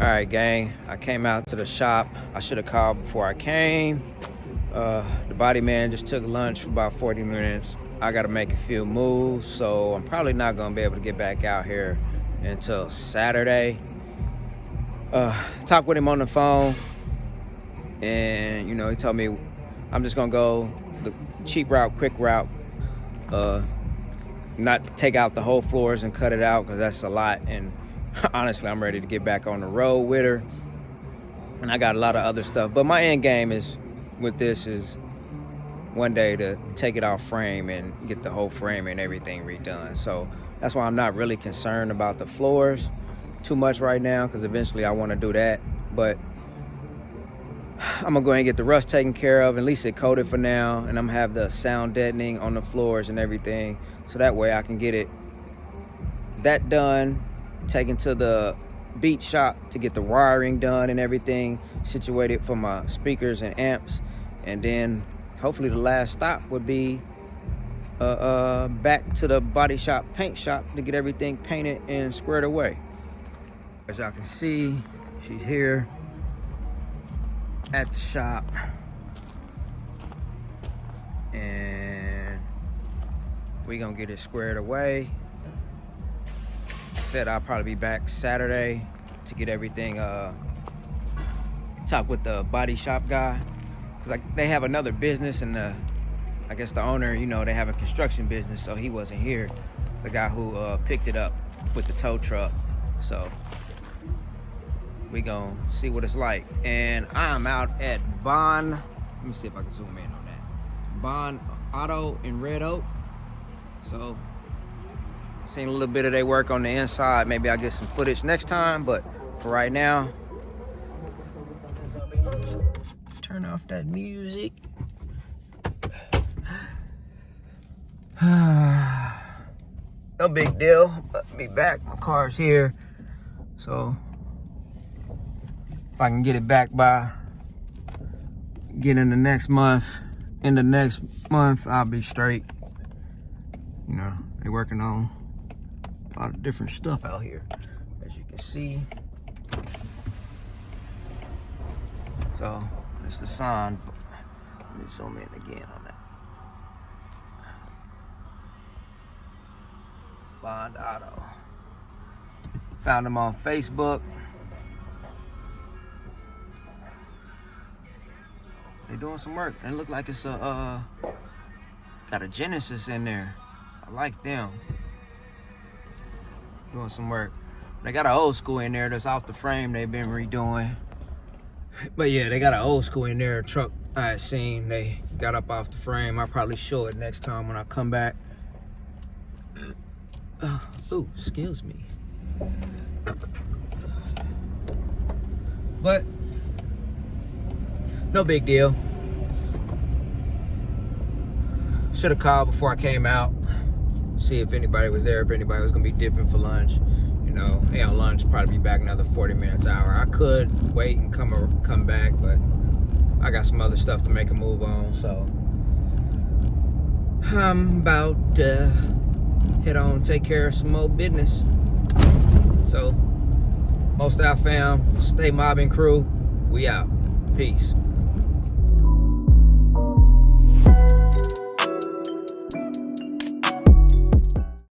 Alright, gang, I came out to the shop. I should have called before I came. The body man just took lunch for about 40 minutes. I gotta make a few moves, so I'm probably not gonna be able to get back out here until Saturday. Talked with him on the phone, and he told me I'm just gonna go the cheap route, quick route, not take out the whole floors and cut it out, because that's a lot. And honestly, I'm ready to get back on the road with her, and I got a lot of other stuff. But my end game is with this is one day to take it off frame and get the whole frame and everything redone. So that's why I'm not really concerned about the floors too much right now, because eventually I want to do that. But I'm gonna go ahead and get the rust taken care of, at least it coated for now, and I'm gonna have the sound deadening on the floors and everything, so that way I can get that done, taken to the beat shop to get the wiring done and everything situated for my speakers and amps. And then hopefully the last stop would be back to the body shop, paint shop, to get everything painted and squared away. As y'all can see, she's here at the shop, and we gonna get it squared away. Said I'll probably be back Saturday to get everything talk with the body shop guy, because they have another business, and I guess the owner, they have a construction business, so he wasn't here, the guy who picked it up with the tow truck. So we gonna see what it's like. And I'm out at Bond, let me see if I can zoom in on that, Bond Auto in Red Oak. So seen a little bit of their work on the inside. Maybe I'll get some footage next time, but for right now, turn off that music. No big deal, but be back. My car's here, so if I can get it back by in the next month, I'll be straight. They're working on a lot of different stuff out here, as you can see. So it's the sign. Let me zoom in again on that. Bond Auto. Found them on Facebook. They're doing some work. They look like it's got a Genesis in there. I like them. Doing some work. They got an old school in there that's off the frame they've been redoing. But yeah, they got an old school in there, a truck I had seen. They got up off the frame. I'll probably show it next time when I come back. Ooh, excuse me. But no big deal. Should have called before I came out. See if anybody was there, if anybody was gonna be dipping for lunch. Hey, on lunch, probably be back another 40 minutes, hour. I could wait and come back, but I got some other stuff to make a move on, so I'm about to head on, take care of some more business. So, Most Out fam, stay mobbing crew, we out. Peace.